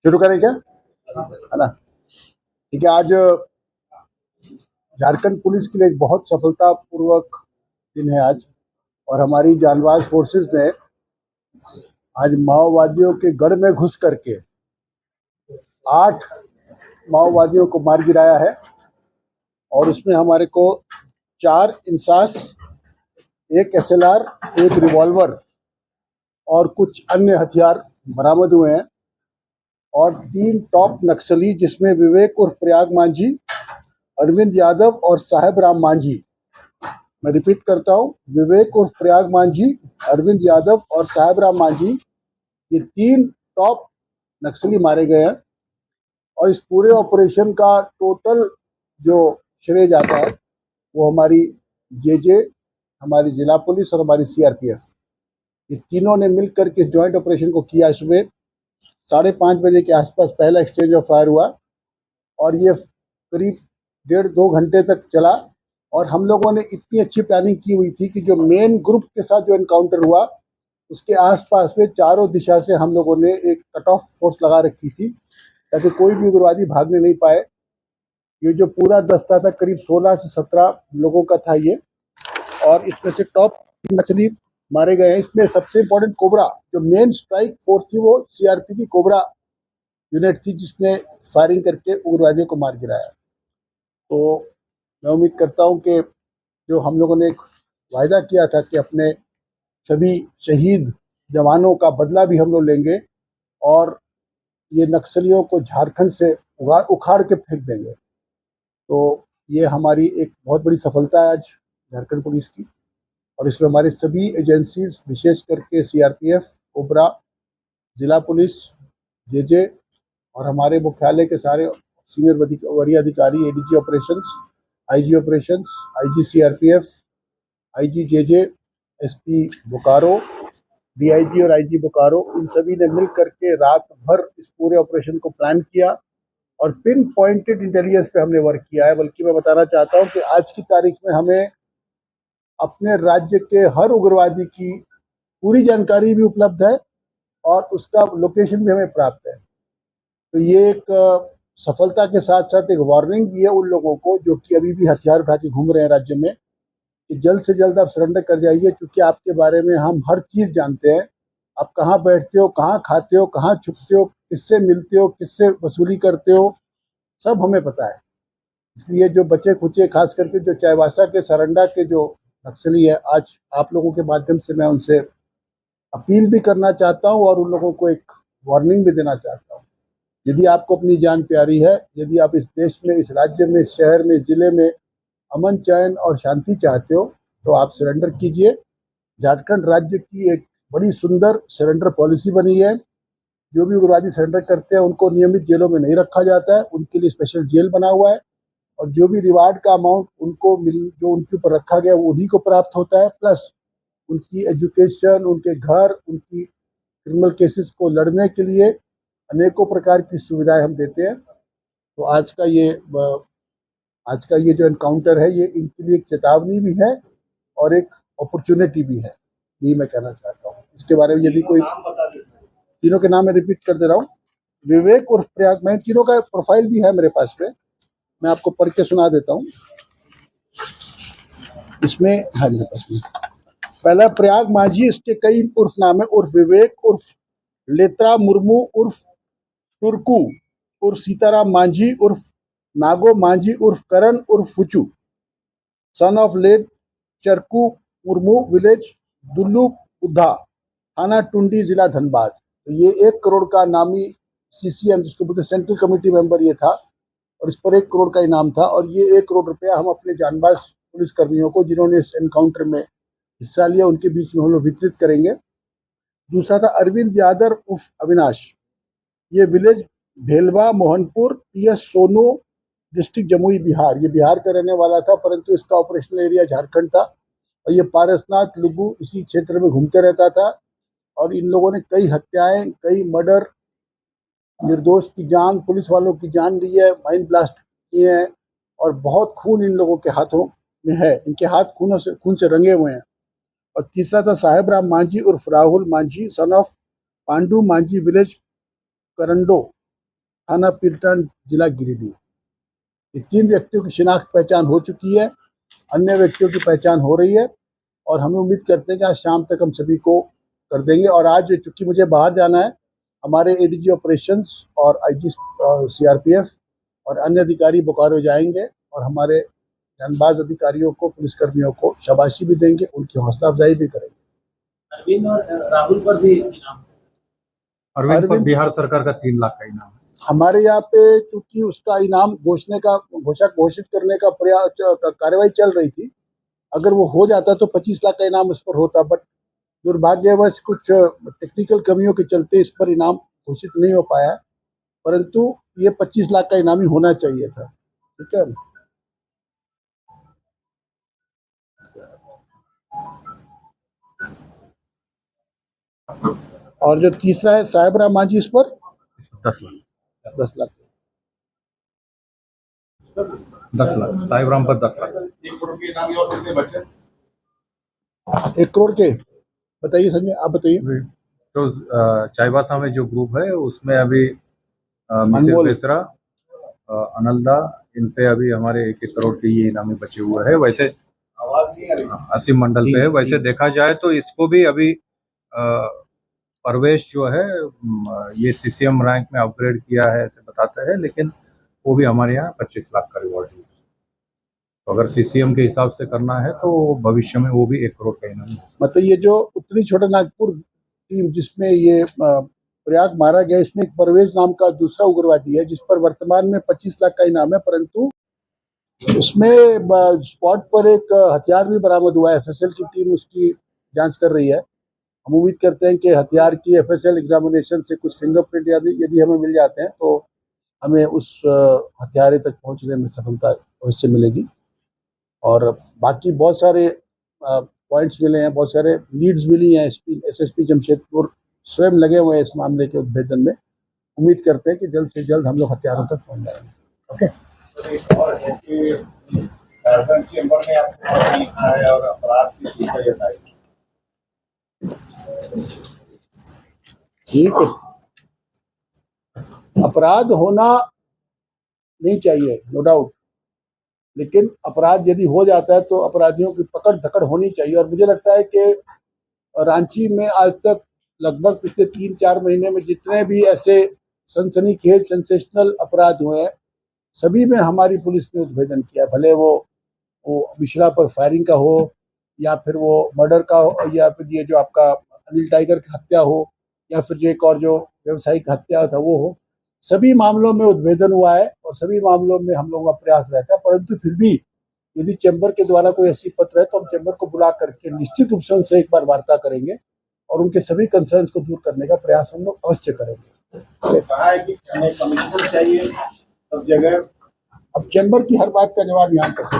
शुरू करें क्या, है ना? ठीक है। आज झारखंड पुलिस के लिए एक बहुत सफलतापूर्वक दिन है आज, और हमारी जांबाज फोर्सेस ने आज माओवादियों के गढ़ में घुस करके 8 माओवादियों को मार गिराया है, और उसमें हमारे को 4 इंसास, 1 SLR, 1 रिवॉल्वर और कुछ अन्य हथियार बरामद हुए हैं, और 3 टॉप नक्सली जिसमें विवेक उर्फ प्रयाग मांझी, अरविंद यादव और साहेब राम मांझी। मैं रिपीट करता हूँ, विवेक उर्फ प्रयाग मांझी, अरविंद यादव और साहेब राम मांझी, ये 3 टॉप नक्सली मारे गए हैं। और इस पूरे ऑपरेशन का टोटल जो श्रेय जाता है वो हमारी JJ, हमारी जिला पुलिस और हमारी CRPF, ये तीनों ने मिलकर के इस ज्वाइंट ऑपरेशन को किया। सुबह 5:30 बजे के आसपास पहला एक्सचेंज ऑफ फायर हुआ, और ये करीब 1.5-2 घंटे तक चला। और हम लोगों ने इतनी अच्छी प्लानिंग की हुई थी कि जो मेन ग्रुप के साथ जो एनकाउंटर हुआ उसके आसपास में चारों दिशा से हम लोगों ने एक कट ऑफ फोर्स लगा रखी थी, ताकि कोई भी उग्रवादी भागने नहीं पाए। ये जो पूरा दस्ता था करीब 16 से 17 लोगों का था ये, और इसमें से टॉप नक्सली मारे गए हैं। इसमें सबसे इम्पोर्टेंट कोबरा, जो मेन स्ट्राइक फोर्स थी, वो CRP की कोबरा यूनिट थी, जिसने फायरिंग करके उग्रवादियों को मार गिराया। तो मैं उम्मीद करता हूं कि जो हम लोगों ने एक वायदा किया था कि अपने सभी शहीद जवानों का बदला भी हम लोग लेंगे, और ये नक्सलियों को झारखंड से उखाड़ के फेंक देंगे। तो ये हमारी एक बहुत बड़ी सफलता है आज झारखंड पुलिस की, और इसमें हमारी सभी एजेंसीज, विशेष करके CRPF, कोबरा, जिला पुलिस, JJ और हमारे मुख्यालय के सारे सीनियर वरीय अधिकारी, ADG operations, IG operations, IG CRPF, IG JJ, SP Bokaro, DIG और IG बोकारो, इन सभी ने मिल करके रात भर इस पूरे ऑपरेशन को प्लान किया, और पिन पॉइंटेड इंटेलिजेंस पे हमने वर्क किया है। बल्कि मैं बताना चाहता हूँ कि आज की तारीख में हमें अपने राज्य के हर उग्रवादी की पूरी जानकारी भी उपलब्ध है, और उसका लोकेशन भी हमें प्राप्त है। तो ये एक सफलता के साथ साथ एक वार्निंग भी है उन लोगों को जो कि अभी भी हथियार उठा के घूम रहे हैं राज्य में, कि जल्द से जल्द आप सरेंडर कर जाइए, क्योंकि आपके बारे में हम हर चीज़ जानते हैं। आप कहाँ बैठते हो, कहाँ खाते हो, कहाँ छुपते हो, किससे मिलते हो, किससे वसूली करते हो, सब हमें पता है। इसलिए जो बचे खुचे, खास करके जो चाईबासा के सरंडा के जो नक्सली है, आज आप लोगों के माध्यम से मैं उनसे अपील भी करना चाहता हूँ, और उन लोगों को एक वार्निंग भी देना चाहता हूँ। यदि आपको अपनी जान प्यारी है, यदि आप इस देश में, इस राज्य में, इस शहर में, इस जिले में अमन, चैन और शांति चाहते हो, तो आप सरेंडर कीजिए। झारखंड राज्य की एक बड़ी सुंदर सरेंडर पॉलिसी बनी है। जो भी उग्रवादी सरेंडर करते हैं उनको नियमित जेलों में नहीं रखा जाता है, उनके लिए स्पेशल जेल बना हुआ है, और जो भी रिवार्ड का अमाउंट उनको जो उनके ऊपर रखा गया वो उन्हीं को प्राप्त होता है, प्लस उनकी एजुकेशन, उनके घर, उनकी क्रिमिनल केसेस को लड़ने के लिए अनेकों प्रकार की सुविधाएं हम देते हैं। तो आज का ये जो एनकाउंटर है, ये इनके लिए एक चेतावनी भी है और एक अपॉर्चुनिटी भी है, यही मैं कहना चाहता हूँ। इसके बारे में यदि कोई, तीनों के नाम मैं रिपीट कर दे रहा हूँ। विवेक उर्फ प्रयाग, मैं तीनों का प्रोफाइल भी है मेरे पास में, मैं आपको पढ़ के सुना देता हूँ। इसमें है मेरे पास में, पहला प्रयाग मांझी, इसके कई उर्फ नाम है। उर्फ विवेक उर्फ लेत्रा मुर्मू उर्फ टुरकू उर्फ सीताराम मांझी उर्फ नागो मांझी उर्फ करण उर्फ Phuchu, son of late Charku Murmu, village Dullu Uddha, थाना टुंडी, जिला धनबाद। तो ये 1 करोड़ का नामी CCM, जिसको बोलते सेंट्रल कमेटी मेंबर ये था, और इस पर 1 करोड़ का इनाम था। और ये 1 करोड़ रुपया हम अपने जानबाज पुलिसकर्मियों को जिन्होंने इस एनकाउंटर में हिस्सा लिया उनके बीच में हम लोग वितरित करेंगे। दूसरा था अरविंद यादव उर्फ अविनाश, ये विलेज भेलवा मोहनपुर, PS सोनो, डिस्ट्रिक्ट जमुई, बिहार। ये बिहार का रहने वाला था, परंतु इसका ऑपरेशनल एरिया झारखंड था, और ये पारसनाथ लुगु इसी क्षेत्र में घूमते रहता था। और इन लोगों ने कई हत्याएं, कई मर्डर, निर्दोष की जान, पुलिस वालों की जान ली है, माइंड ब्लास्ट किए हैं, और बहुत खून इन लोगों के हाथों में है, इनके हाथ खून से रंगे हुए हैं। और तीसरा था साहेब राम मांझी उर्फ Rahul Manjhi, son of Pandu Manjhi, village Karando, थाना पीरटान, जिला गिरिडीह। ये 3 व्यक्तियों की शिनाख्त पहचान हो चुकी है, अन्य व्यक्तियों की पहचान हो रही है और हमें उम्मीद करते हैं कि आज शाम तक हम सभी को कर देंगे। और आज चूंकि मुझे बाहर जाना है, हमारे एडीजी ऑपरेशंस और आईजी सीआरपीएफ और अन्य अधिकारी बोकारो जाएंगे और हमारे जानबाज अधिकारियों को, पुलिसकर्मियों को शाबाशी भी देंगे, उनकी हौसला अफजाई भी करेंगे। अरविंद और राहुल पर भी इनाम, अरविंद पर बिहार सरकार का 3 लाख का इनाम है। हमारे यहाँ पे चूंकि उसका इनाम घोषित करने का प्रयास कार्रवाई चल रही थी, अगर वो हो जाता तो 25 लाख का इनाम उस पर होता, बट दुर्भाग्यवश कुछ टेक्निकल कमियों के चलते इस पर इनाम घोषित नहीं हो पाया, परंतु ये 25 लाख का इनाम ही होना चाहिए था। ठीक है। और जो तीसरा है साहेबरा मांझी, इस पर 10 लाख 10 लाख 10 लाख साहिबराम पर 10 लाख। 1 करोड़ के इनाम और कितने बचे? 1 करोड़ के बताइए संजय, आप बताइए। तो चाईबासा में जो ग्रुप है उसमें अभी मिसेस अनमोल बेसरा, अनलदा, इन पे अभी हमारे 1 करोड़ के ये इनामी बचे हुए हैं। वैसे असीम मंडल पे है। वैसे देखा जाए तो इसको भी अभी परवेश जो है ये सीसीएम रैंक में अपग्रेड किया है ऐसे बताते हैं, लेकिन वो भी हमारे यहाँ 25 लाख का रिवॉर्ड है। तो अगर सीसीएम के हिसाब से करना है तो भविष्य में वो भी 1 करोड़ का इनाम। मतलब ये जो उत्तरी छोटा नागपुर टीम जिसमें ये प्रयाग मारा गया, इसमें एक परवेज नाम का दूसरा उग्रवादी है जिस पर वर्तमान में 25 लाख का इनाम है, परंतु उसमें स्पॉट पर एक हथियार भी बरामद हुआ है। एफएसएल की टीम उसकी जांच कर रही है। हम उम्मीद करते हैं कि हथियार की एफएसएल एग्जामिनेशन से कुछ फिंगरप्रिंट यदि हमें मिल जाते हैं तो हमें उस हथियारे तक पहुंचने में सफलता अवश्य मिलेगी। और बाकी बहुत सारे पॉइंट्स मिले हैं, बहुत सारे लीड्स मिली हैं। एसएसपी जमशेदपुर स्वयं लगे हुए हैं इस मामले के उद्भेदन में। उम्मीद करते हैं कि जल्द से जल्द हम लोग हथियारों तक पहुंच जाएंगे। ओके। चेंबर में आपको लिखा है और अपराध की सूचना जताई। ठीक है, अपराध होना नहीं चाहिए, नो डाउट, लेकिन अपराध यदि हो जाता है तो अपराधियों की पकड़ धकड़ होनी चाहिए। और मुझे लगता है कि रांची में आज तक लगभग पिछले 3-4 महीने में जितने भी ऐसे सनसनीखेज सेंसेशनल अपराध हुए हैं, सभी में हमारी पुलिस ने उद्भेदन किया। भले वो मिश्रा पर फायरिंग का हो, या फिर वो मर्डर का हो, या फिर ये जो आपका अनिल टाइगर की हत्या हो, या फिर जो एक और जो व्यवसायिक हत्या था वो हो, सभी मामलों में उद्भेदन हुआ है और सभी मामलों में हम लोगों का प्रयास रहता है। परंतु फिर भी यदि चैम्बर के द्वारा कोई ऐसी पत्र है तो हम चैम्बर को बुला करके निश्चित रूप से उनसे एक बार वार्ता करेंगे और उनके सभी कंसर्न्स को दूर करने का प्रयास हम लोग अवश्य करेंगे। कहा है कि कमिश्नर चाहिए सब जगह। अब चैम्बर की हर बात का जवाब यहाँ कैसे